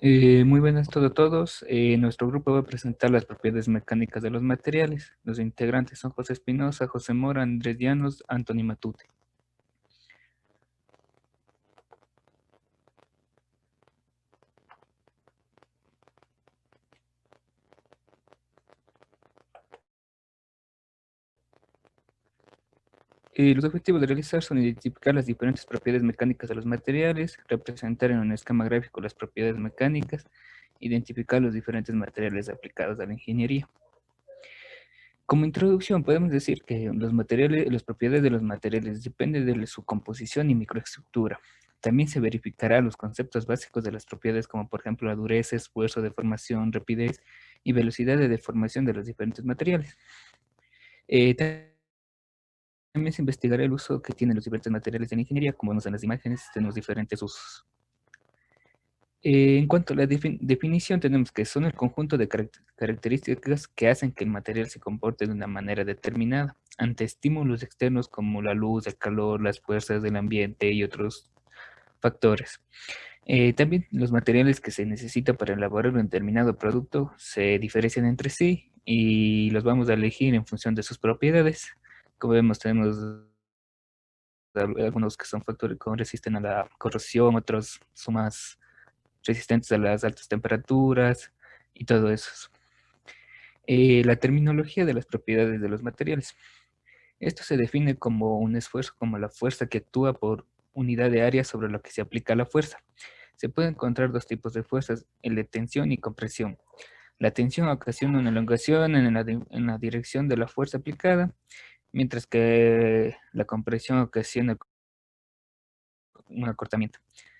Muy buenas a todos. Nuestro grupo va a presentar las propiedades mecánicas de los materiales. Los integrantes son José Espinosa, José Mora, Andrés Llanos, Anthony Matute. Los objetivos de realizar son identificar las diferentes propiedades mecánicas de los materiales, representar en un esquema gráfico las propiedades mecánicas, identificar los diferentes materiales aplicados a la ingeniería. Como introducción, podemos decir que los materiales, las propiedades de los materiales dependen de su composición y microestructura. También se verificará los conceptos básicos de las propiedades, como por ejemplo la dureza, esfuerzo, deformación, rapidez y velocidad de deformación de los diferentes materiales. También se investigará el uso que tienen los diferentes materiales en ingeniería. Como vemos en las imágenes, tenemos diferentes usos. En cuanto a la definición, tenemos que son el conjunto de características que hacen que el material se comporte de una manera determinada ante estímulos externos como la luz, el calor, las fuerzas del ambiente y otros factores. También los materiales que se necesitan para elaborar un determinado producto se diferencian entre sí y los vamos a elegir en función de sus propiedades. Como vemos, tenemos algunos que son factores que resisten a la corrosión, otros son más resistentes a las altas temperaturas y todo eso. La terminología de las propiedades de los materiales. Esto se define como un esfuerzo, como la fuerza que actúa por unidad de área sobre lo que se aplica la fuerza. Se pueden encontrar dos tipos de fuerzas, el de tensión y compresión. La tensión ocasiona una elongación en la dirección de la fuerza aplicada, mientras que la compresión ocasiona un acortamiento.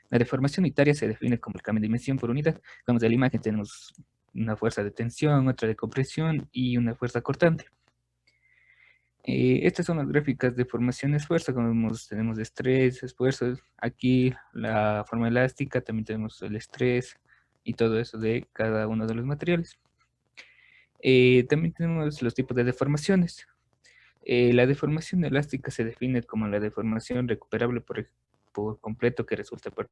La deformación unitaria se define como el cambio de dimensión por unidad. Como de la imagen tenemos una fuerza de tensión, otra de compresión y una fuerza cortante. Estas son las gráficas de formación esfuerzo, como vemos, tenemos estrés, esfuerzo, aquí la forma elástica, también tenemos el estrés y todo eso de cada uno de los materiales. También tenemos los tipos de deformaciones. La deformación elástica se define como la deformación recuperable por completo que resulta a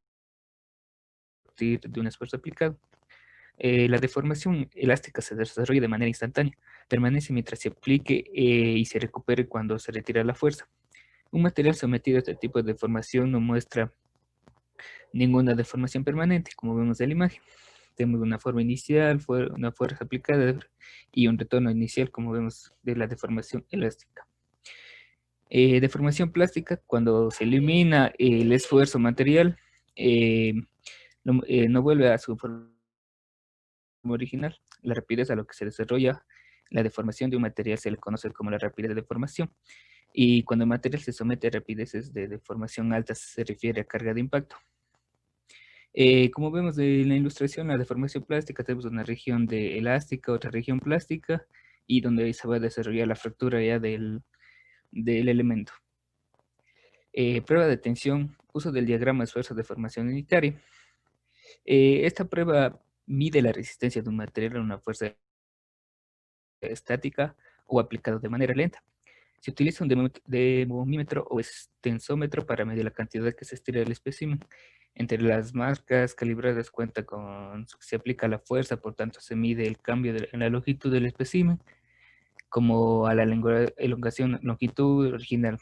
partir de un esfuerzo aplicado. La deformación elástica se desarrolla de manera instantánea, permanece mientras se aplique y se recupere cuando se retira la fuerza. Un material sometido a este tipo de deformación no muestra ninguna deformación permanente, como vemos en la imagen. Tenemos una forma inicial, una fuerza aplicada y un retorno inicial, como vemos de la deformación elástica. Deformación plástica, cuando se elimina el esfuerzo material, eh, no vuelve a su forma original. La rapidez a lo que se desarrolla la deformación de un material se le conoce como la rapidez de deformación. Y cuando el material se somete a rapideces de deformación altas se refiere a carga de impacto. Como vemos en la ilustración, la deformación plástica, tenemos una región de elástica, otra región plástica, y donde se va a desarrollar la fractura ya del elemento. Prueba de tensión, uso del diagrama de esfuerzo de formación unitaria. Esta prueba mide la resistencia de un material a una fuerza estática o aplicado de manera lenta. Se utiliza un demomímetro o tensómetro para medir la cantidad que se estira del espécimen. Entre las marcas calibradas cuenta con, se aplica la fuerza, por tanto se mide el cambio en la longitud del espécimen, como a la elongación longitud original.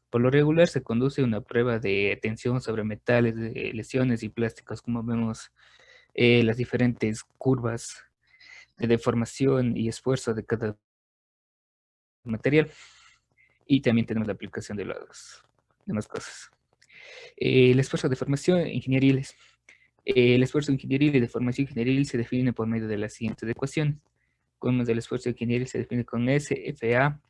Por lo regular se conduce una prueba de tensión sobre metales, de lesiones y plásticos, como vemos las diferentes curvas de deformación y esfuerzo de cada material. Y también tenemos la aplicación de las demás cosas. El esfuerzo de formación ingenieriles. El esfuerzo ingenieril y de formación ingenieril se define por medio de las siguientes ecuaciones. Como el esfuerzo ingenieril se define con S, FA,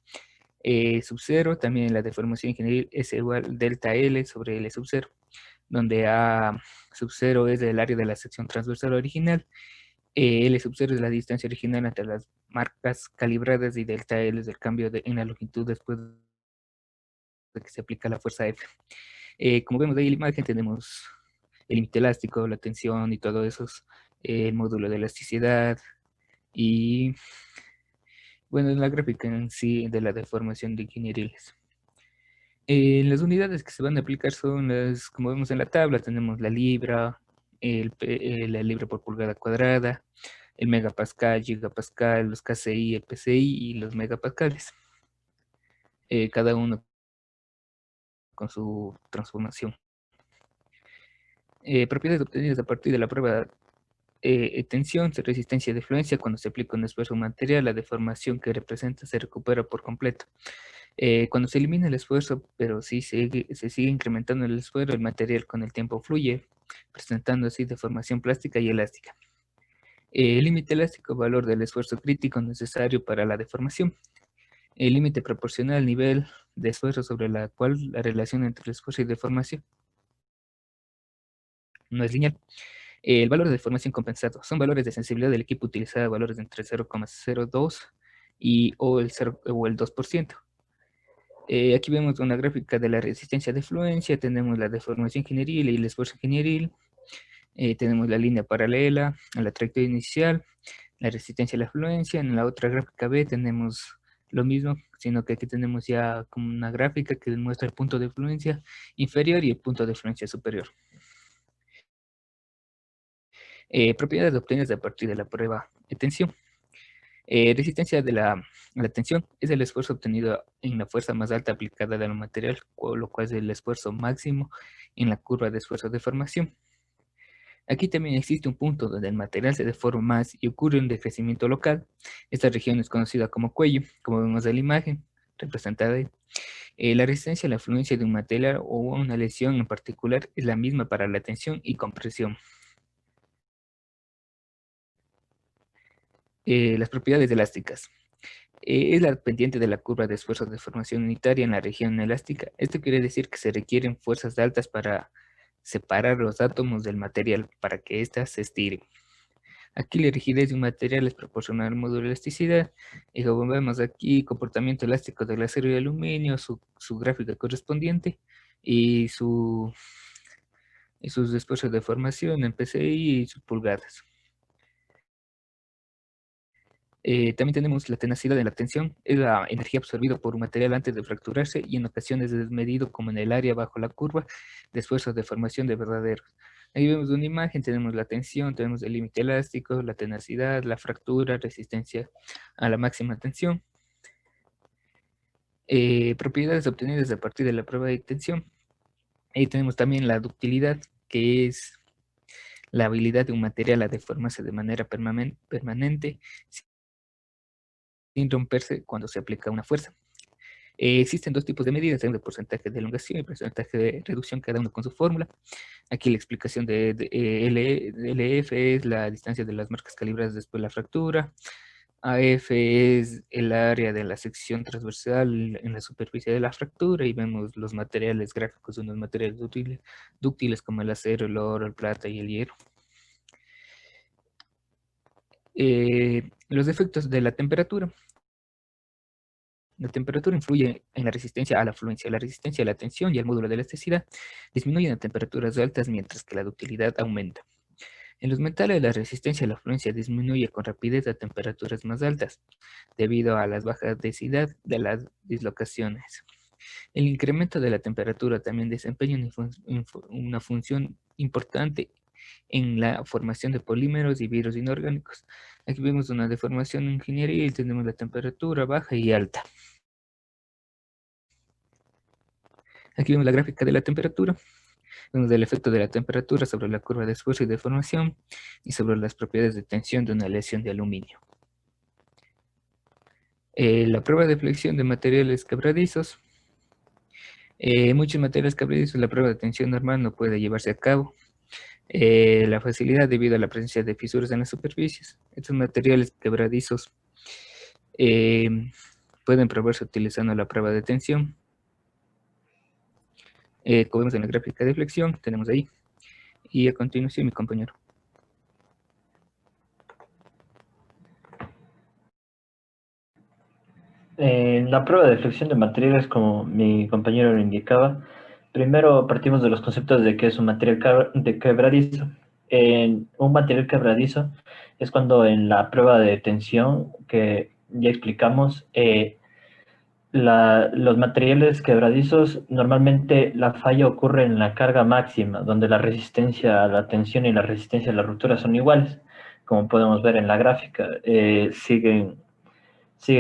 sub 0, también la deformación ingenieril es igual delta L sobre L sub 0, donde A sub 0 es el área de la sección transversal original, L sub 0 es la distancia original entre las marcas calibradas y delta L es el cambio en la longitud después de que se aplica la fuerza F. Como vemos ahí en la imagen, tenemos el límite elástico, la tensión y todo eso, el módulo de elasticidad y, bueno, la gráfica en sí de la deformación de ingenieriles. Las unidades que se van a aplicar son las, como vemos en la tabla, tenemos la libra, la libra por pulgada cuadrada, el megapascal, gigapascal, los KCI, el PCI y los megapascales. Cada uno con su transformación. Propiedades obtenidas a partir de la prueba tensión, resistencia de fluencia. Cuando se aplica un esfuerzo material, la deformación que representa se recupera por completo. Cuando se elimina el esfuerzo, pero sí se sigue incrementando el esfuerzo, el material con el tiempo fluye, presentando así deformación plástica y elástica. El límite elástico, valor del esfuerzo crítico necesario para la deformación. El límite proporcional al nivel de esfuerzo sobre la cual la relación entre el esfuerzo y deformación no es lineal. El valor de deformación compensado son valores de sensibilidad del equipo utilizado, valores de entre 0,02 o el 2%. Aquí vemos una gráfica de la resistencia de fluencia, tenemos la deformación ingenieril y el esfuerzo ingenieril, tenemos la línea paralela a la trayectoria inicial, la resistencia a la fluencia. En la otra gráfica B tenemos lo mismo, sino que aquí tenemos ya como una gráfica que demuestra el punto de fluencia inferior y el punto de fluencia superior. Propiedades obtenidas a partir de la prueba de tensión. Resistencia de la tensión es el esfuerzo obtenido en la fuerza más alta aplicada al material, lo cual es el esfuerzo máximo en la curva de esfuerzo de formación. Aquí también existe un punto donde el material se deforma más y ocurre un decrecimiento local. Esta región es conocida como cuello, como vemos en la imagen representada ahí. La resistencia a la fluencia de un material o una lesión en particular es la misma para la tensión y compresión. Las propiedades elásticas. Es la pendiente de la curva de esfuerzo de formación unitaria en la región elástica. Esto quiere decir que se requieren fuerzas altas para separar los átomos del material para que éstas se estiren. Aquí la rigidez de un material es proporcional al módulo de elasticidad. Y como vemos aquí, comportamiento elástico del acero y aluminio, su gráfica correspondiente y sus esfuerzos de formación en PCI y sus pulgadas. También tenemos la tenacidad de la tensión, es la energía absorbida por un material antes de fracturarse y en ocasiones es medido como en el área bajo la curva de esfuerzos de formación de verdaderos. Ahí vemos una imagen, tenemos la tensión, tenemos el límite elástico, la tenacidad, la fractura, resistencia a la máxima tensión. Propiedades obtenidas a partir de la prueba de tensión. Ahí tenemos también la ductilidad, que es la habilidad de un material a deformarse de manera permanente sin romperse cuando se aplica una fuerza. Existen dos tipos de medidas, el porcentaje de elongación y el porcentaje de reducción, cada uno con su fórmula. Aquí la explicación de LF es la distancia de las marcas calibradas después de la fractura. AF es el área de la sección transversal en la superficie de la fractura y vemos los materiales gráficos de unos materiales dúctiles como el acero, el oro, el plata y el hierro. Los efectos de la temperatura. La temperatura influye en la resistencia a la fluencia, la resistencia a la tensión y el módulo de elasticidad disminuyen a temperaturas altas mientras que la ductilidad aumenta. En los metales la resistencia a la fluencia disminuye con rapidez a temperaturas más altas debido a las bajas densidad de las dislocaciones. El incremento de la temperatura también desempeña una función importante en la formación de polímeros y virus inorgánicos. Aquí vemos una deformación ingenieril, tenemos la temperatura baja y alta. Aquí vemos la gráfica de la temperatura. Vemos el efecto de la temperatura sobre la curva de esfuerzo y deformación y sobre las propiedades de tensión de una aleación de aluminio. La prueba de flexión de materiales quebradizos. Muchos materiales quebradizos, la prueba de tensión normal no puede llevarse a cabo. La facilidad debido a la presencia de fisuras en las superficies. Estos materiales quebradizos pueden probarse utilizando la prueba de tensión. Como vemos en la gráfica de flexión, tenemos ahí. Y a continuación mi compañero. En la prueba de flexión de materiales, como mi compañero lo indicaba, primero partimos de los conceptos de qué es un material quebradizo. Un material quebradizo es cuando en la prueba de tensión que ya explicamos, los materiales quebradizos, normalmente la falla ocurre en la carga máxima, donde la resistencia a la tensión y la resistencia a la ruptura son iguales, como podemos ver en la gráfica. Siguen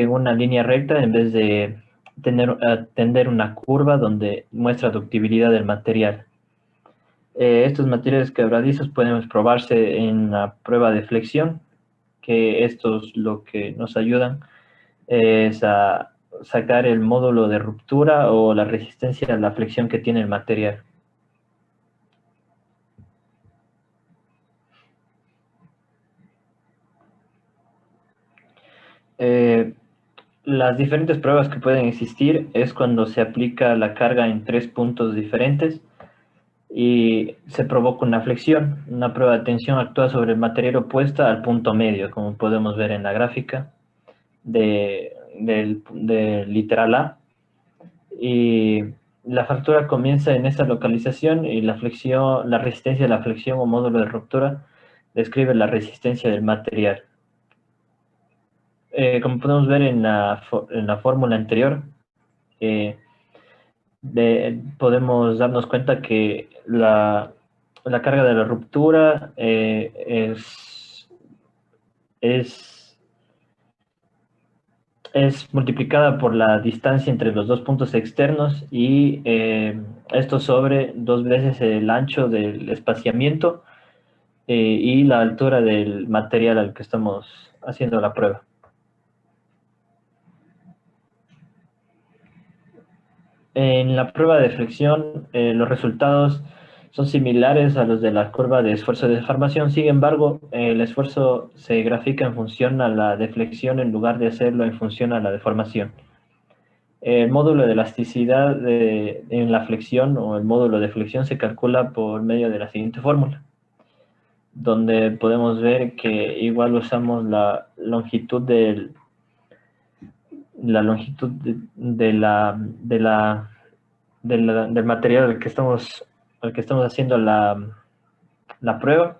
una línea recta en vez de tender una curva donde muestra ductibilidad del material. Estos materiales quebradizos pueden probarse en la prueba de flexión, que estos lo que nos ayudan es a sacar el módulo de ruptura o la resistencia a la flexión que tiene el material. Las diferentes pruebas que pueden existir es cuando se aplica la carga en 3 puntos diferentes y se provoca una flexión. Una prueba de tensión actúa sobre el material opuesta al punto medio, como podemos ver en la gráfica de literal A. Y la fractura comienza en esta localización y la flexión, la resistencia de la flexión o módulo de ruptura describe la resistencia del material. Como podemos ver en la fórmula anterior, podemos darnos cuenta que la carga de la ruptura es multiplicada por la distancia entre los dos puntos externos y esto sobre 2 veces el ancho del espaciamiento y la altura del material al que estamos haciendo la prueba. En la prueba de flexión, los resultados son similares a los de la curva de esfuerzo de deformación. Sin embargo, el esfuerzo se grafica en función a la deflexión en lugar de hacerlo en función a la deformación. El módulo de elasticidad en la flexión o el módulo de flexión se calcula por medio de la siguiente fórmula, donde podemos ver que igual usamos la longitud del material al que estamos haciendo la prueba.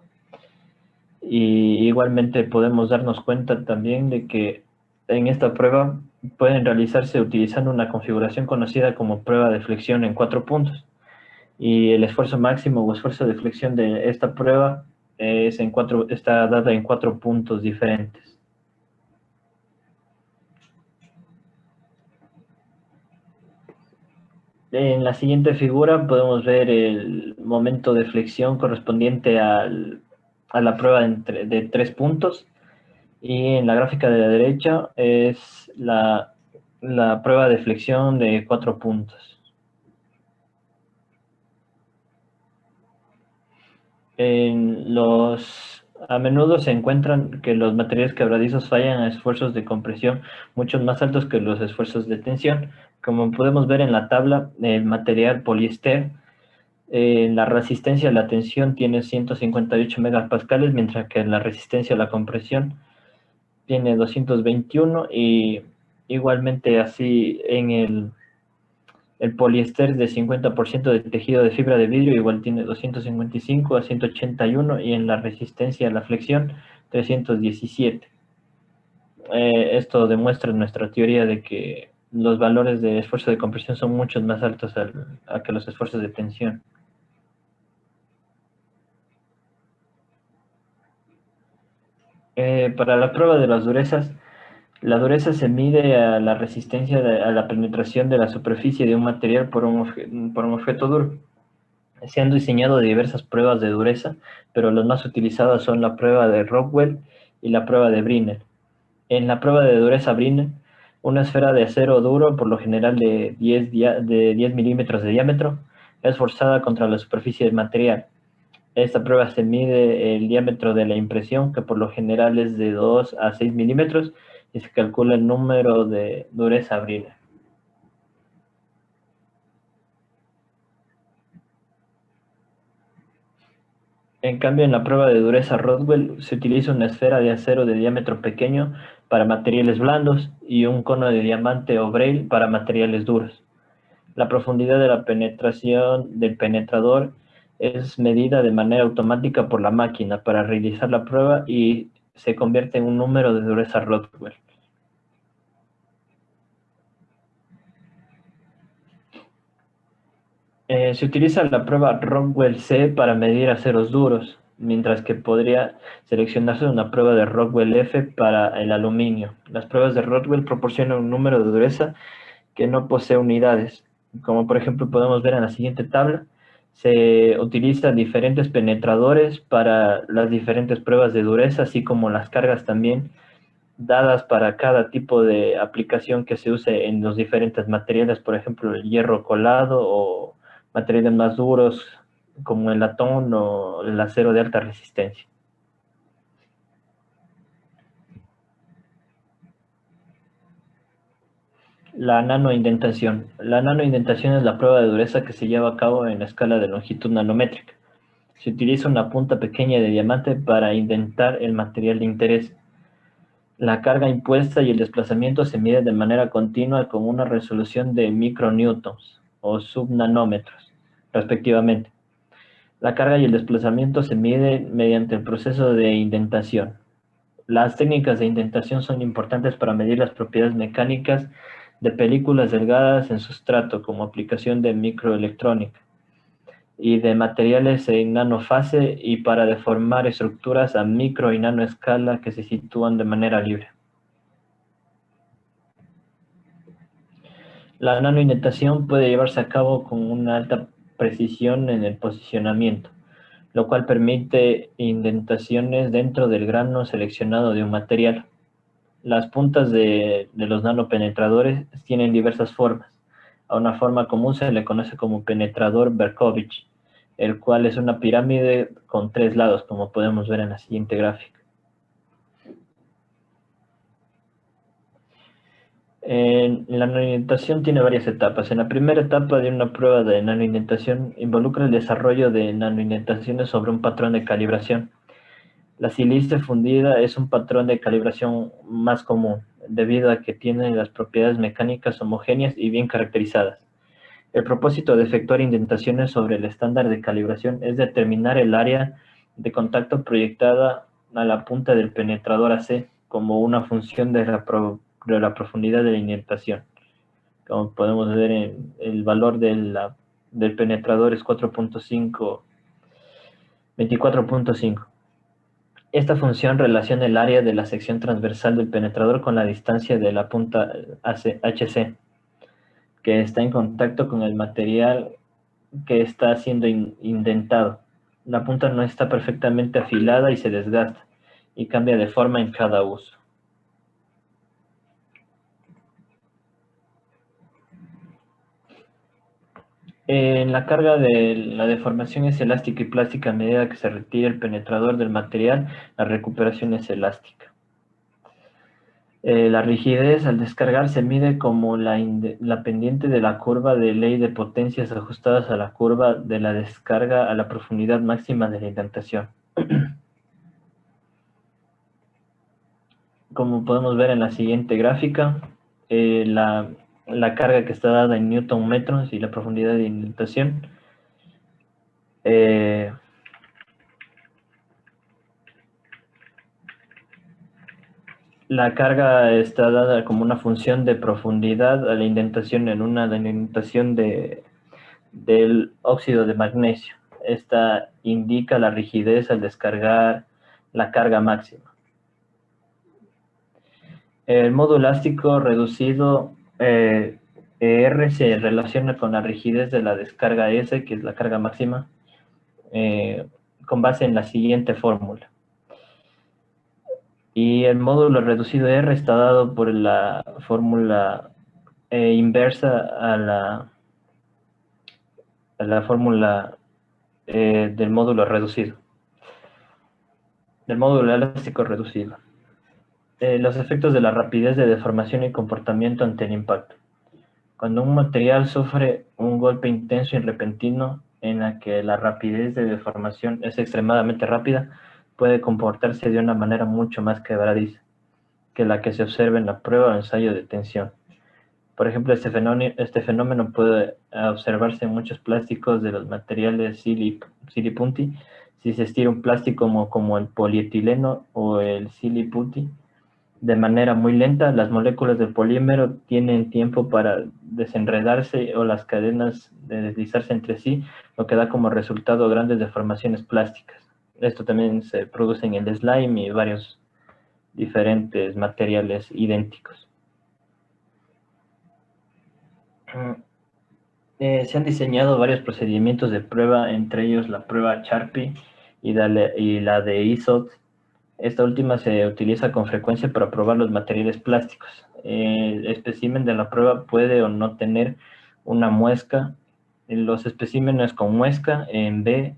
Y igualmente podemos darnos cuenta también de que en esta prueba pueden realizarse utilizando una configuración conocida como prueba de flexión en 4 puntos. Y el esfuerzo máximo o esfuerzo de flexión de esta prueba está dada en 4 puntos diferentes. En la siguiente figura podemos ver el momento de flexión correspondiente a la prueba de 3 puntos. Y en la gráfica de la derecha es la prueba de flexión de 4 puntos. A menudo se encuentran que los materiales quebradizos fallan a esfuerzos de compresión mucho más altos que los esfuerzos de tensión. Como podemos ver en la tabla, el material poliéster, la resistencia a la tensión tiene 158 megapascales, mientras que la resistencia a la compresión tiene 221 y igualmente así en el poliéster de 50% de tejido de fibra de vidrio igual tiene 255 a 181 y en la resistencia a la flexión 317. Esto demuestra nuestra teoría de que los valores de esfuerzo de compresión son mucho más altos a que los esfuerzos de tensión. Para la prueba de las durezas, la dureza se mide a la resistencia a la penetración de la superficie de un material por un objeto duro. Se han diseñado diversas pruebas de dureza, pero las más utilizadas son la prueba de Rockwell y la prueba de Brinell. En la prueba de dureza Brinell, una esfera de acero duro, por lo general de 10 milímetros de diámetro, es forzada contra la superficie del material. Esta prueba se mide el diámetro de la impresión, que por lo general es de 2 a 6 milímetros, y se calcula el número de dureza Brinell. En cambio, en la prueba de dureza Rockwell se utiliza una esfera de acero de diámetro pequeño para materiales blandos y un cono de diamante o braille para materiales duros. La profundidad de la penetración del penetrador es medida de manera automática por la máquina para realizar la prueba y se convierte en un número de dureza Rockwell. Se utiliza la prueba Rockwell-C para medir aceros duros, mientras que podría seleccionarse una prueba de Rockwell-F para el aluminio. Las pruebas de Rockwell proporcionan un número de dureza que no posee unidades. Como por ejemplo podemos ver en la siguiente tabla, se utilizan diferentes penetradores para las diferentes pruebas de dureza, así como las cargas también dadas para cada tipo de aplicación que se use en los diferentes materiales, por ejemplo, el hierro colado o materiales más duros como el latón o el acero de alta resistencia. La nanoindentación. La nanoindentación es la prueba de dureza que se lleva a cabo en la escala de longitud nanométrica. Se utiliza una punta pequeña de diamante para indentar el material de interés. La carga impuesta y el desplazamiento se miden de manera continua con una resolución de micronewtons o subnanómetros, respectivamente. La carga y el desplazamiento se miden mediante el proceso de indentación. Las técnicas de indentación son importantes para medir las propiedades mecánicas de películas delgadas en sustrato como aplicación de microelectrónica y de materiales en nanofase y para deformar estructuras a micro y nanoescala que se sitúan de manera libre. La nanoindentación puede llevarse a cabo con una alta precisión en el posicionamiento, lo cual permite indentaciones dentro del grano seleccionado de un material. Las puntas de los nanopenetradores tienen diversas formas. A una forma común se le conoce como penetrador Berkovich, el cual es una pirámide con 3 lados, como podemos ver en la siguiente gráfica. La nanoindentación tiene varias etapas. En la primera etapa de una prueba de nanoindentación involucra el desarrollo de nanoindentaciones sobre un patrón de calibración. La silice fundida es un patrón de calibración más común, debido a que tiene las propiedades mecánicas homogéneas y bien caracterizadas. El propósito de efectuar indentaciones sobre el estándar de calibración es determinar el área de contacto proyectada a la punta del penetrador AC como una función de la profundidad de la indentación. Como podemos ver, el valor del penetrador es 4.5, 24.5. Esta función relaciona el área de la sección transversal del penetrador con la distancia de la punta HC, que está en contacto con el material que está siendo indentado. La punta no está perfectamente afilada y se desgasta, y cambia de forma en cada uso. En la carga de la deformación es elástica y plástica a medida que se retira el penetrador del material, la recuperación es elástica. La rigidez al descargar se mide como la pendiente de la curva de ley de potencias ajustadas a la curva de la descarga a la profundidad máxima de la indentación. Como podemos ver en la siguiente gráfica, la carga que está dada en newton metros y la profundidad de indentación. La carga está dada como una función de profundidad a la indentación en una delimitación del óxido de magnesio. Esta indica la rigidez al descargar la carga máxima. El modo elástico reducido R se relaciona con la rigidez de la descarga S, que es la carga máxima, con base en la siguiente fórmula. Y el módulo reducido R está dado por la fórmula inversa a la fórmula del módulo reducido, del módulo elástico reducido. Los efectos de la rapidez de deformación y comportamiento ante el impacto. Cuando un material sufre un golpe intenso y repentino en la que la rapidez de deformación es extremadamente rápida, puede comportarse de una manera mucho más quebradiza que la que se observa en la prueba o ensayo de tensión. Por ejemplo, este fenómeno puede observarse en muchos plásticos de los materiales silipunti. Si se estira un plástico como el polietileno o el siliputi, de manera muy lenta. Las moléculas del polímero tienen tiempo para desenredarse o las cadenas de deslizarse entre sí, lo que da como resultado grandes deformaciones plásticas. Esto también se produce en el slime y varios diferentes materiales idénticos. Se han diseñado varios procedimientos de prueba, entre ellos la prueba Charpy y la de ISOT. Esta última se utiliza con frecuencia para probar los materiales plásticos. El espécimen de la prueba puede o no tener una muesca. Los especímenes con muesca en B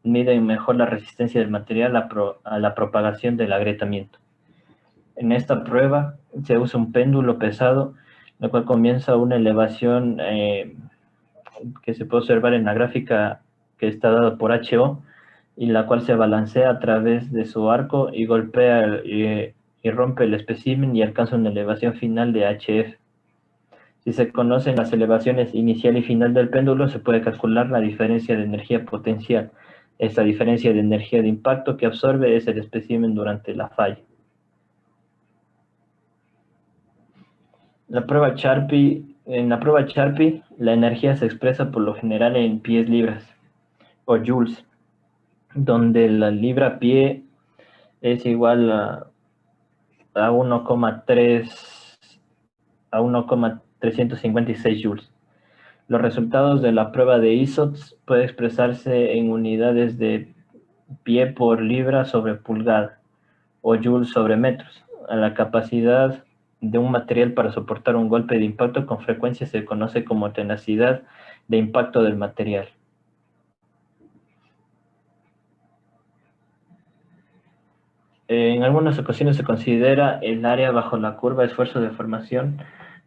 miden mejor la resistencia del material a la propagación del agrietamiento. En esta prueba se usa un péndulo pesado, la cual comienza una elevación que se puede observar en la gráfica que está dada por HO, y la cual se balancea a través de su arco y golpea y rompe el espécimen y alcanza una elevación final de HF. Si se conocen las elevaciones inicial y final del péndulo, se puede calcular la diferencia de energía potencial. Esta diferencia de energía de impacto que absorbe es el espécimen durante la falla. En la prueba Charpy, la energía se expresa por lo general en pies libras o joules, donde la libra pie es igual a 1,356 joules. Los resultados de la prueba de ISOTS pueden expresarse en unidades de pie por libra sobre pulgada o joules sobre metros. A la capacidad de un material para soportar un golpe de impacto con frecuencia se conoce como tenacidad de impacto del material. En algunas ocasiones se considera el área bajo la curva de esfuerzo de formación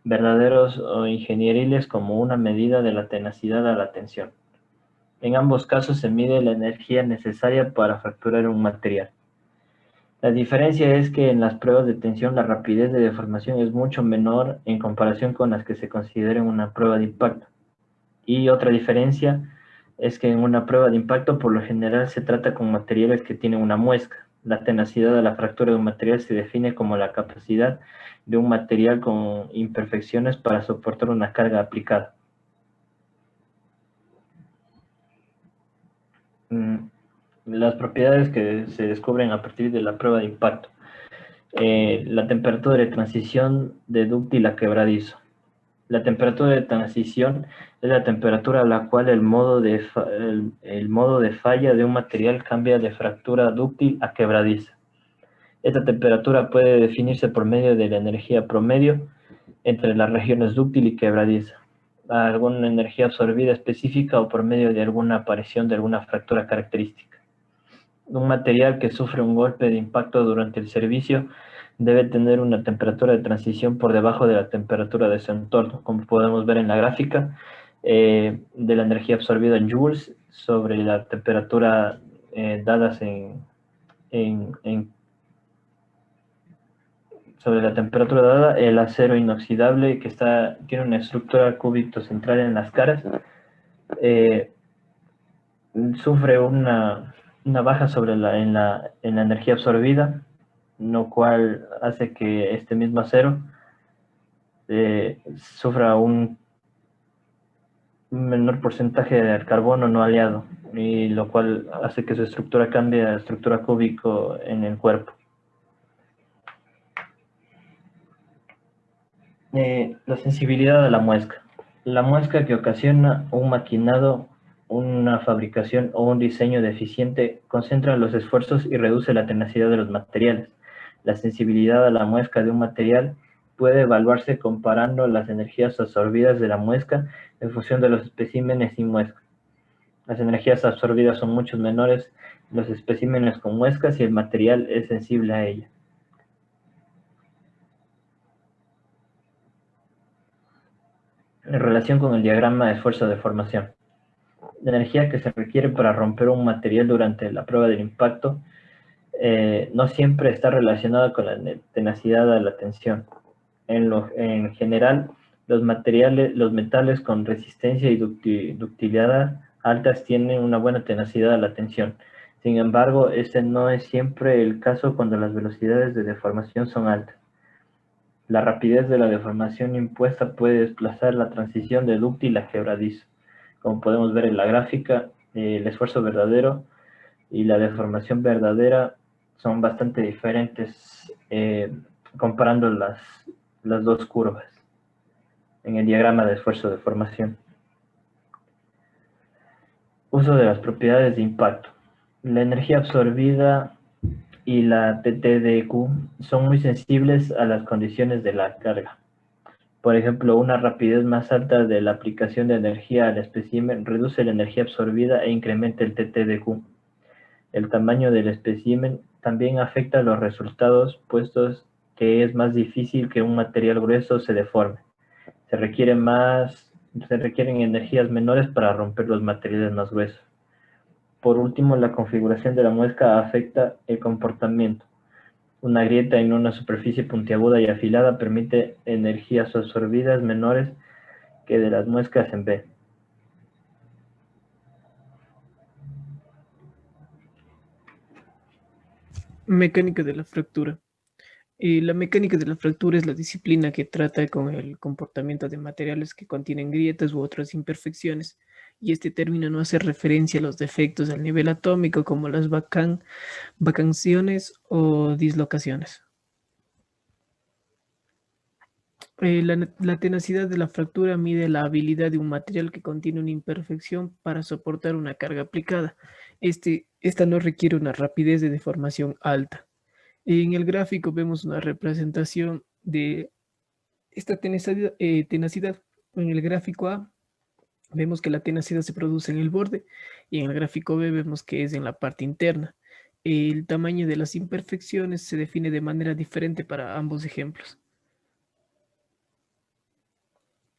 verdaderos o ingenieriles como una medida de la tenacidad a la tensión. En ambos casos se mide la energía necesaria para fracturar un material. La diferencia es que en las pruebas de tensión la rapidez de deformación es mucho menor en comparación con las que se considera en una prueba de impacto. Y otra diferencia es que en una prueba de impacto por lo general se trata con materiales que tienen una muesca. La tenacidad de la fractura de un material se define como la capacidad de un material con imperfecciones para soportar una carga aplicada. Las propiedades que se descubren a partir de la prueba de impacto. La temperatura de transición de dúctil a quebradizo. La temperatura de transición es la temperatura a la cual el modo de falla de un material cambia de fractura dúctil a quebradiza. Esta temperatura puede definirse por medio de la energía promedio entre las regiones dúctil y quebradiza, alguna energía absorbida específica o por medio de alguna aparición de alguna fractura característica. Un material que sufre un golpe de impacto durante el servicio debe tener una temperatura de transición por debajo de la temperatura de su entorno, como podemos ver en la gráfica, de la energía absorbida en joules sobre la temperatura dadas sobre la temperatura dada. El acero inoxidable que tiene una estructura cúbito central en las caras sufre una baja en la energía absorbida, lo cual hace que este mismo acero sufra un menor porcentaje de carbono no aliado, y lo cual hace que su estructura cambie a estructura cúbico en el cuerpo. La sensibilidad de la muesca. La muesca que ocasiona un maquinado, una fabricación o un diseño deficiente concentra los esfuerzos y reduce la tenacidad de los materiales. La sensibilidad a la muesca de un material puede evaluarse comparando las energías absorbidas de la muesca en función de los especímenes sin muesca. Las energías absorbidas son mucho menores en los especímenes con muescas y el material es sensible a ella. En relación con el diagrama de esfuerzo de formación. La energía que se requiere para romper un material durante la prueba del impacto no siempre está relacionada con la tenacidad a la tensión. En general, los metales con resistencia y ductilidad altas tienen una buena tenacidad a la tensión. Sin embargo, este no es siempre el caso cuando las velocidades de deformación son altas. La rapidez de la deformación impuesta puede desplazar la transición de dúctil a quebradizo. Como podemos ver en la gráfica, el esfuerzo verdadero y la deformación verdadera son bastante diferentes comparando las dos curvas en el diagrama de esfuerzo-deformación. Uso de las propiedades de impacto. La energía absorbida y la TTDQ son muy sensibles a las condiciones de la carga. Por ejemplo, una rapidez más alta de la aplicación de energía al espécimen reduce la energía absorbida e incrementa el TTDQ. El tamaño del espécimen también afecta los resultados, puesto que es más difícil que un material grueso se deforme. Se requieren energías menores para romper los materiales más gruesos. Por último, la configuración de la muesca afecta el comportamiento. Una grieta en una superficie puntiaguda y afilada permite energías absorbidas menores que de las muescas en B. Mecánica de la fractura. La mecánica de la fractura es la disciplina que trata con el comportamiento de materiales que contienen grietas u otras imperfecciones, y este término no hace referencia a los defectos al nivel atómico como las vacanciones o dislocaciones. La tenacidad de la fractura mide la habilidad de un material que contiene una imperfección para soportar una carga aplicada. Esta no requiere una rapidez de deformación alta. En el gráfico vemos una representación de esta tenacidad. En el gráfico A vemos que la tenacidad se produce en el borde y en el gráfico B vemos que es en la parte interna. El tamaño de las imperfecciones se define de manera diferente para ambos ejemplos.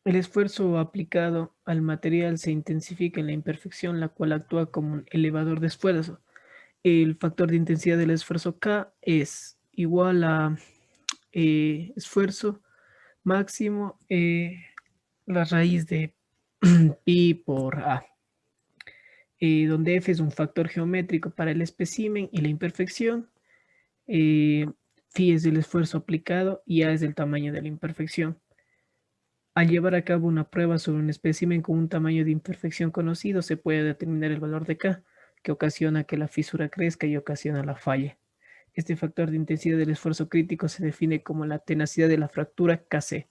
El esfuerzo aplicado al material se intensifica en la imperfección, la cual actúa como un elevador de esfuerzo. El factor de intensidad del esfuerzo K es igual a esfuerzo máximo, la raíz de pi por A, donde F es un factor geométrico para el espécimen y la imperfección, phi es el esfuerzo aplicado y A es el tamaño de la imperfección. Al llevar a cabo una prueba sobre un espécimen con un tamaño de imperfección conocido, se puede determinar el valor de K, que ocasiona que la fisura crezca y ocasiona la falla. Este factor de intensidad del esfuerzo crítico se define como la tenacidad de la fractura Kc.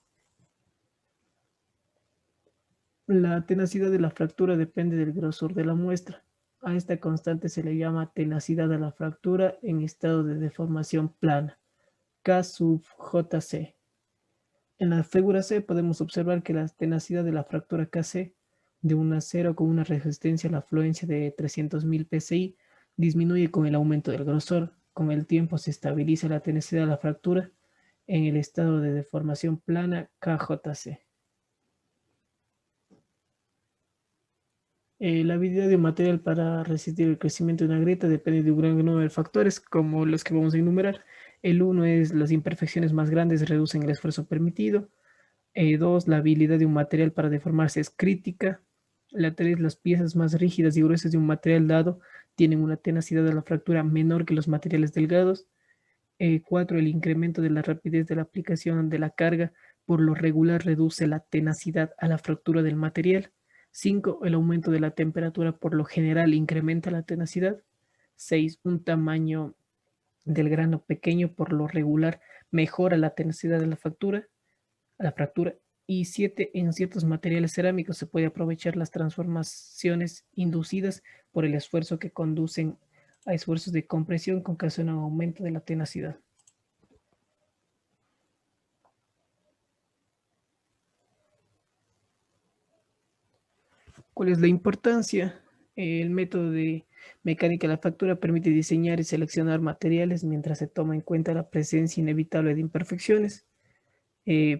La tenacidad de la fractura depende del grosor de la muestra. A esta constante se le llama tenacidad de la fractura en estado de deformación plana, K sub JC. En la figura C podemos observar que la tenacidad de la fractura Kc de un acero con una resistencia a la afluencia de 300.000 psi disminuye con el aumento del grosor. Con el tiempo se estabiliza la tenacidad de la fractura en el estado de deformación plana KJC. La habilidad de un material para resistir el crecimiento de una grieta depende de un gran número de factores, como los que vamos a enumerar. El 1 es las imperfecciones más grandes reducen el esfuerzo permitido. 2, la habilidad de un material para deformarse es crítica. La 3, las piezas más rígidas y gruesas de un material dado tienen una tenacidad de la fractura menor que los materiales delgados. 4, el incremento de la rapidez de la aplicación de la carga por lo regular reduce la tenacidad a la fractura del material. 5, el aumento de la temperatura por lo general incrementa la tenacidad. 6, un tamaño del grano pequeño por lo regular mejora la tenacidad de la fractura. Y 7, en ciertos materiales cerámicos se puede aprovechar las transformaciones inducidas por el esfuerzo que conducen a esfuerzos de compresión que ocasionan un aumento de la tenacidad. ¿Cuál es la importancia? El método de mecánica de la fractura permite diseñar y seleccionar materiales mientras se toma en cuenta la presencia inevitable de imperfecciones.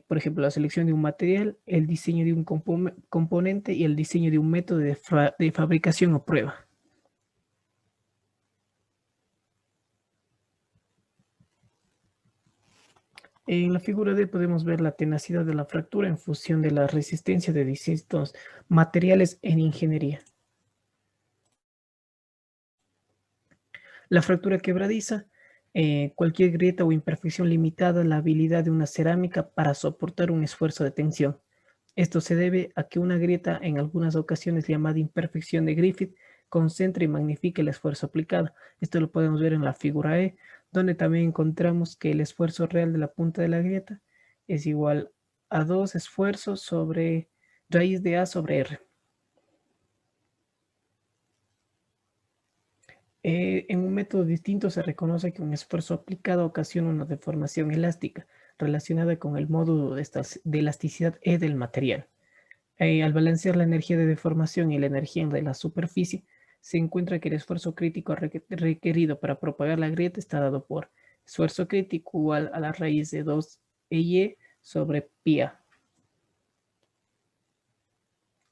Por ejemplo, la selección de un material, el diseño de un componente y el diseño de un método de fabricación o prueba. En la figura D podemos ver la tenacidad de la fractura en función de la resistencia de distintos materiales en ingeniería. La fractura quebradiza Cualquier grieta o imperfección limitada la habilidad de una cerámica para soportar un esfuerzo de tensión. Esto se debe a que una grieta, en algunas ocasiones llamada imperfección de Griffith, concentra y magnifica el esfuerzo aplicado. Esto lo podemos ver en la figura E, donde también encontramos que el esfuerzo real de la punta de la grieta es igual a 2 esfuerzos sobre raíz de A sobre R. En un método distinto se reconoce que un esfuerzo aplicado ocasiona una deformación elástica relacionada con el módulo de elasticidad E del material. Al balancear la energía de deformación y la energía de la superficie, se encuentra que el esfuerzo crítico requerido para propagar la grieta está dado por esfuerzo crítico igual a la raíz de 2EY sobre pi A,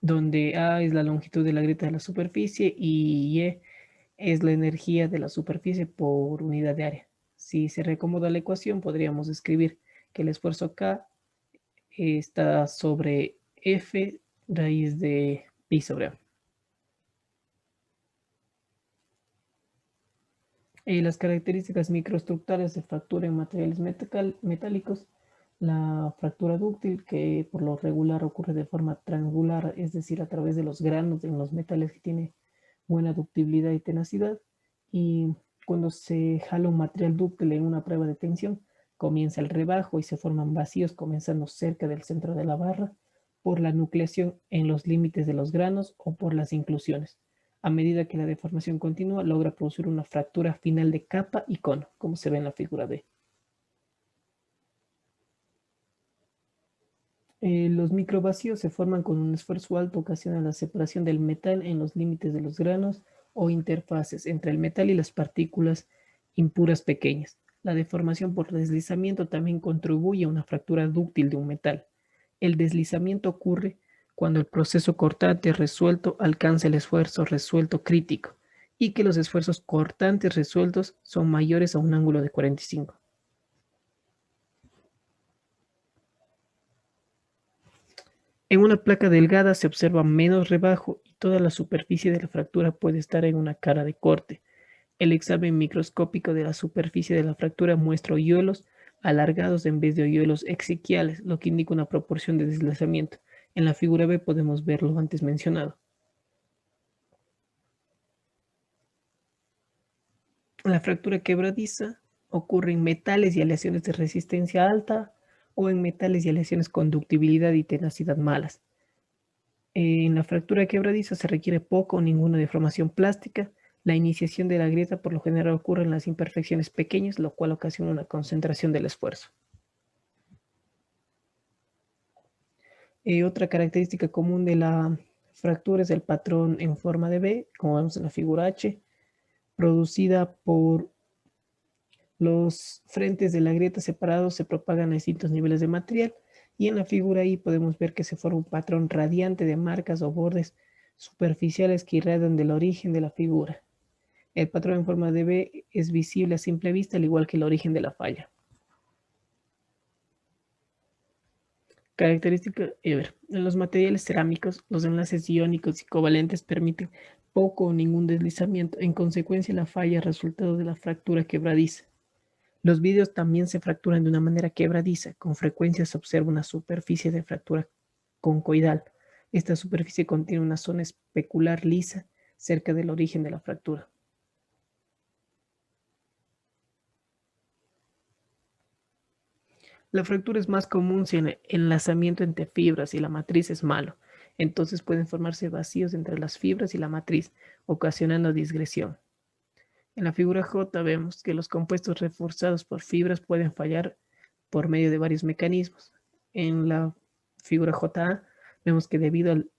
donde A es la longitud de la grieta de la superficie y Y es la energía de la superficie por unidad de área. Si se reacomoda la ecuación, podríamos escribir que el esfuerzo K está sobre F raíz de pi sobre A. Las características microestructurales de fractura en materiales metálicos, la fractura dúctil, que por lo regular ocurre de forma triangular, es decir, a través de los granos en los metales que tiene buena ductibilidad y tenacidad, y cuando se jala un material dúctil en una prueba de tensión, comienza el rebajo y se forman vacíos comenzando cerca del centro de la barra por la nucleación en los límites de los granos o por las inclusiones. A medida que la deformación continúa, logra producir una fractura final de capa y cono, como se ve en la figura D. Los microvacíos se forman con un esfuerzo alto, ocasiona la separación del metal en los límites de los granos o interfaces entre el metal y las partículas impuras pequeñas. La deformación por deslizamiento también contribuye a una fractura dúctil de un metal. El deslizamiento ocurre cuando el proceso cortante resuelto alcanza el esfuerzo resuelto crítico y que los esfuerzos cortantes resueltos son mayores a un ángulo de 45. En una placa delgada se observa menos rebajo y toda la superficie de la fractura puede estar en una cara de corte. El examen microscópico de la superficie de la fractura muestra hoyuelos alargados en vez de hoyuelos exequiales, lo que indica una proporción de deslizamiento. En la figura B podemos ver lo antes mencionado. La fractura quebradiza ocurre en metales y aleaciones de resistencia alta o en metales y aleaciones con ductibilidad y tenacidad malas. En la fractura quebradiza se requiere poco o ninguna deformación plástica. La iniciación de la grieta por lo general ocurre en las imperfecciones pequeñas, lo cual ocasiona una concentración del esfuerzo. Otra característica común de la fractura es el patrón en forma de V, como vemos en la figura H, producida por los frentes de la grieta separados se propagan a distintos niveles de material, y en la figura I podemos ver que se forma un patrón radiante de marcas o bordes superficiales que irradian del origen de la figura. El patrón en forma de V es visible a simple vista, al igual que el origen de la falla. Característica, en los materiales cerámicos, los enlaces iónicos y covalentes permiten poco o ningún deslizamiento. En consecuencia, la falla es resultado de la fractura quebradiza. Los vidrios también se fracturan de una manera quebradiza. Con frecuencia se observa una superficie de fractura concoidal. Esta superficie contiene una zona especular lisa cerca del origen de la fractura. La fractura es más común si el enlazamiento entre fibras y la matriz es malo. Entonces pueden formarse vacíos entre las fibras y la matriz, ocasionando disgresión. En la figura J vemos que los compuestos reforzados por fibras pueden fallar por medio de varios mecanismos. En la figura JA vemos que debido al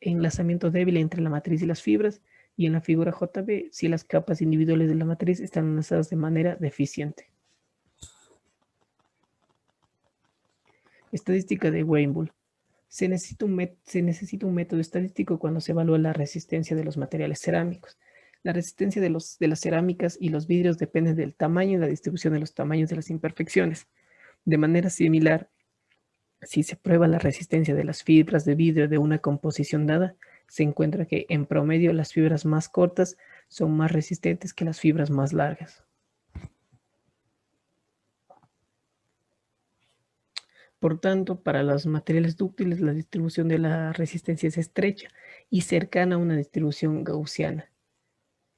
enlazamiento débil entre la matriz y las fibras, y en la figura JB, si las capas individuales de la matriz están enlazadas de manera deficiente. Estadística de Weinbull. Se necesita un método estadístico cuando se evalúa la resistencia de los materiales cerámicos. La resistencia de las cerámicas y los vidrios depende del tamaño y la distribución de los tamaños de las imperfecciones. De manera similar, si se prueba la resistencia de las fibras de vidrio de una composición dada, se encuentra que en promedio las fibras más cortas son más resistentes que las fibras más largas. Por tanto, para los materiales dúctiles, la distribución de la resistencia es estrecha y cercana a una distribución gaussiana.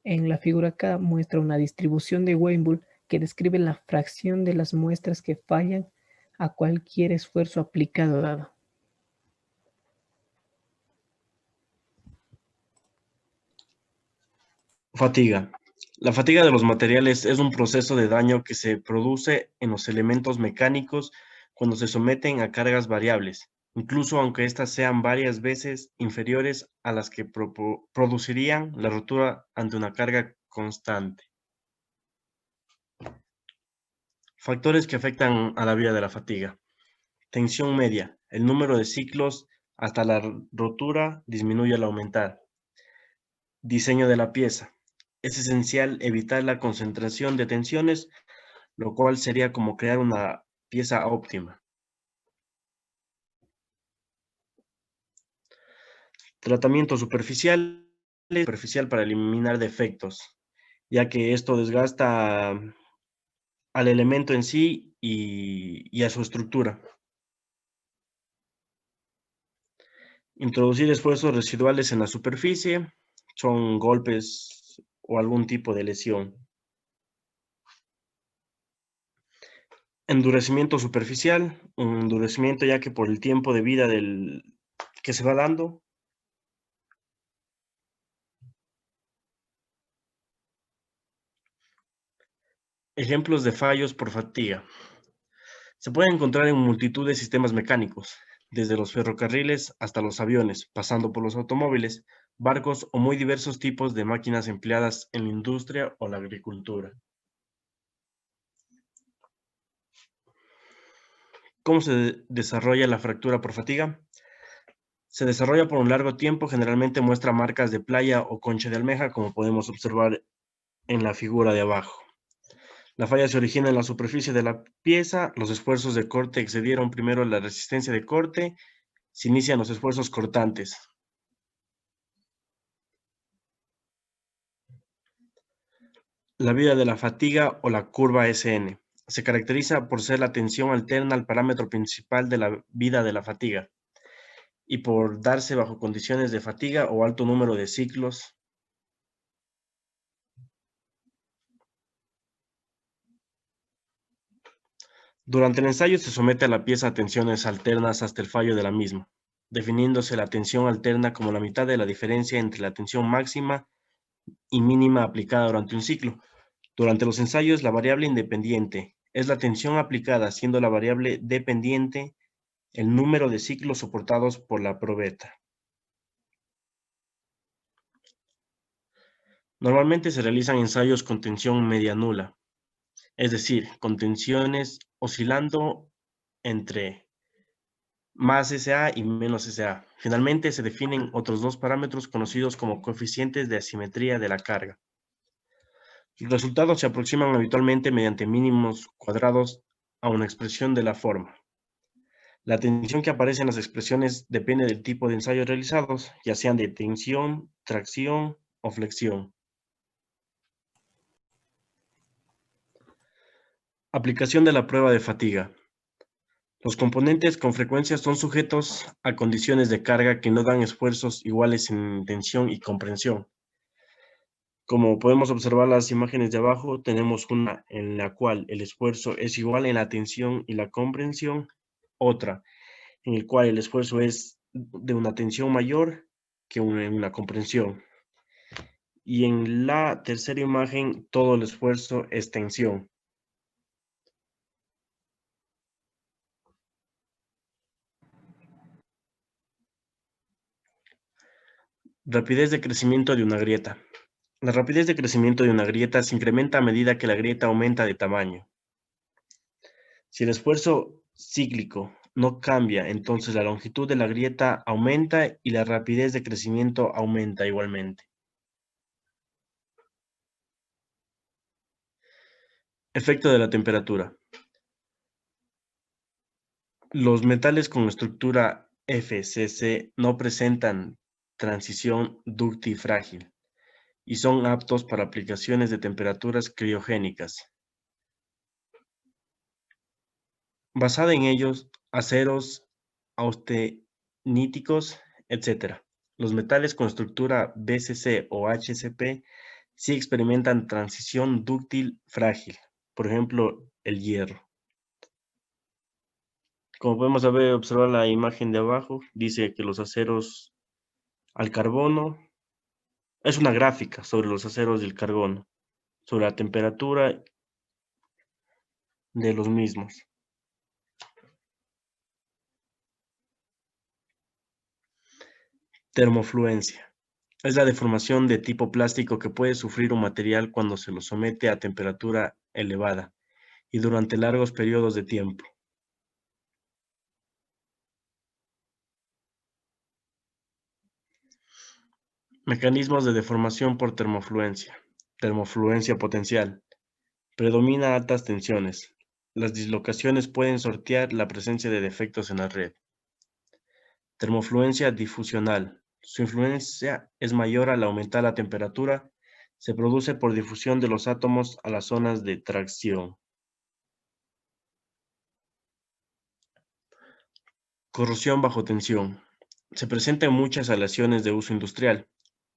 En la figura K muestra una distribución de Weinbull que describe la fracción de las muestras que fallan a cualquier esfuerzo aplicado dado. Fatiga. La fatiga de los materiales es un proceso de daño que se produce en los elementos mecánicos cuando se someten a cargas variables, incluso aunque éstas sean varias veces inferiores a las que producirían la rotura ante una carga constante. Factores que afectan a la vida de la fatiga. Tensión media. El número de ciclos hasta la rotura disminuye al aumentar. Diseño de la pieza. Es esencial evitar la concentración de tensiones, lo cual sería como crear una pieza óptima. Tratamiento superficial para eliminar defectos, ya que esto desgasta al elemento en sí y a su estructura. Introducir esfuerzos residuales en la superficie, son golpes o algún tipo de lesión. Endurecimiento superficial, un endurecimiento ya que por el tiempo de vida que se va dando. Ejemplos de fallos por fatiga. Se pueden encontrar en multitud de sistemas mecánicos, desde los ferrocarriles hasta los aviones, pasando por los automóviles, barcos o muy diversos tipos de máquinas empleadas en la industria o la agricultura. ¿Cómo se desarrolla la fractura por fatiga? Se desarrolla por un largo tiempo, generalmente muestra marcas de playa o concha de almeja, como podemos observar en la figura de abajo. La falla se origina en la superficie de la pieza, los esfuerzos de corte excedieron primero la resistencia de corte, se inician los esfuerzos cortantes. La vida de la fatiga o la curva SN. Se caracteriza por ser la tensión alterna al parámetro principal de la vida de la fatiga y por darse bajo condiciones de fatiga o alto número de ciclos. Durante el ensayo se somete a la pieza a tensiones alternas hasta el fallo de la misma, definiéndose la tensión alterna como la mitad de la diferencia entre la tensión máxima y mínima aplicada durante un ciclo. Durante los ensayos, la variable independiente es la tensión aplicada, siendo la variable dependiente el número de ciclos soportados por la probeta. Normalmente se realizan ensayos con tensión media nula, es decir, con tensiones oscilando entre más SA y menos SA. Finalmente se definen otros dos parámetros conocidos como coeficientes de asimetría de la carga. Los resultados se aproximan habitualmente mediante mínimos cuadrados a una expresión de la forma. La tensión que aparece en las expresiones depende del tipo de ensayos realizados, ya sean de tensión, tracción o flexión. Aplicación de la prueba de fatiga. Los componentes con frecuencia son sujetos a condiciones de carga que no dan esfuerzos iguales en tensión y comprensión. Como podemos observar las imágenes de abajo, tenemos una en la cual el esfuerzo es igual en la tensión y la comprensión, otra en el cual el esfuerzo es de una tensión mayor que en una comprensión. Y en la tercera imagen, todo el esfuerzo es tensión. Rapidez de crecimiento de una grieta. La rapidez de crecimiento de una grieta se incrementa a medida que la grieta aumenta de tamaño. Si el esfuerzo cíclico no cambia, entonces la longitud de la grieta aumenta y la rapidez de crecimiento aumenta igualmente. Efecto de la temperatura. Los metales con estructura FCC no presentan transición ductifrágil y son aptos para aplicaciones de temperaturas criogénicas. Basada en ellos, aceros austeníticos, etc. Los metales con estructura BCC o HCP sí experimentan transición dúctil frágil, por ejemplo, el hierro. Como podemos observar la imagen de abajo, dice que los aceros al carbono, es una gráfica sobre los aceros del carbono, sobre la temperatura de los mismos. Termofluencia. Es la deformación de tipo plástico que puede sufrir un material cuando se lo somete a temperatura elevada y durante largos periodos de tiempo. Mecanismos de deformación por termofluencia. Termofluencia potencial. Predomina altas tensiones. Las dislocaciones pueden sortear la presencia de defectos en la red. Termofluencia difusional. Su influencia es mayor al aumentar la temperatura. Se produce por difusión de los átomos a las zonas de tracción. Corrosión bajo tensión. Se presenta en muchas aleaciones de uso industrial,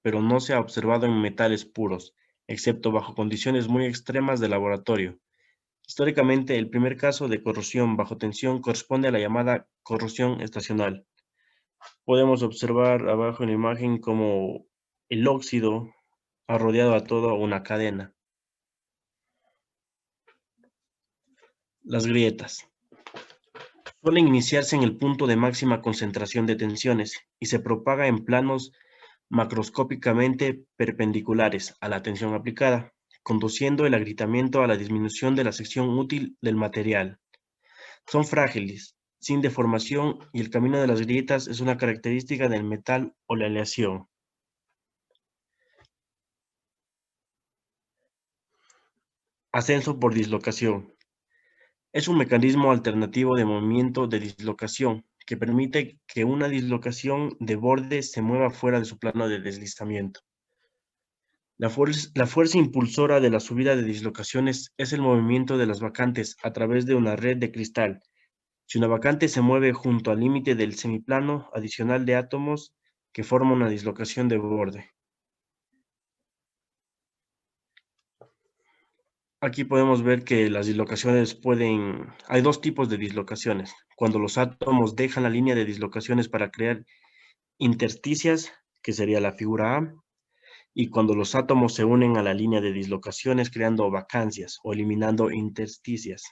pero no se ha observado en metales puros, excepto bajo condiciones muy extremas de laboratorio. Históricamente, el primer caso de corrosión bajo tensión corresponde a la llamada corrosión estacional. Podemos observar abajo en la imagen cómo el óxido ha rodeado a toda una cadena. Las grietas. Suelen iniciarse en el punto de máxima concentración de tensiones y se propaga en planos macroscópicamente perpendiculares a la tensión aplicada, conduciendo el agrietamiento a la disminución de la sección útil del material. Son frágiles, sin deformación, y el camino de las grietas es una característica del metal o la aleación. Ascenso por dislocación. Es un mecanismo alternativo de movimiento de dislocación que permite que una dislocación de borde se mueva fuera de su plano de deslizamiento. La fuerza impulsora de la subida de dislocaciones es el movimiento de las vacantes a través de una red de cristal. Si una vacante se mueve junto al límite del semiplano adicional de átomos que forma una dislocación de borde. Aquí podemos ver que las dislocaciones hay dos tipos de dislocaciones. Cuando los átomos dejan la línea de dislocaciones para crear intersticias, que sería la figura A, y cuando los átomos se unen a la línea de dislocaciones creando vacancias o eliminando intersticias,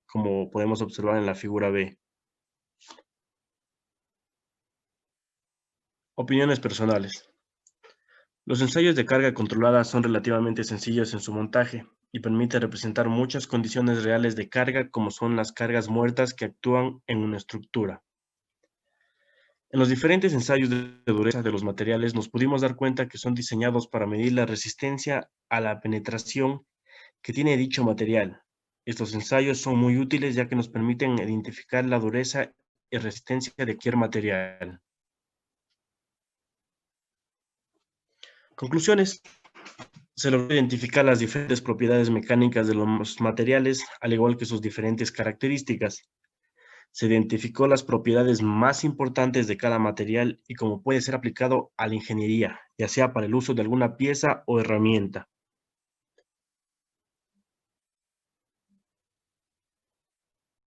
como podemos observar en la figura B. Opiniones personales. Los ensayos de carga controlada son relativamente sencillos en su montaje y permiten representar muchas condiciones reales de carga como son las cargas muertas que actúan en una estructura. En los diferentes ensayos de dureza de los materiales nos pudimos dar cuenta que son diseñados para medir la resistencia a la penetración que tiene dicho material. Estos ensayos son muy útiles ya que nos permiten identificar la dureza y resistencia de cualquier material. Conclusiones. Se logró identificar las diferentes propiedades mecánicas de los materiales, al igual que sus diferentes características. Se identificó las propiedades más importantes de cada material y cómo puede ser aplicado a la ingeniería, ya sea para el uso de alguna pieza o herramienta.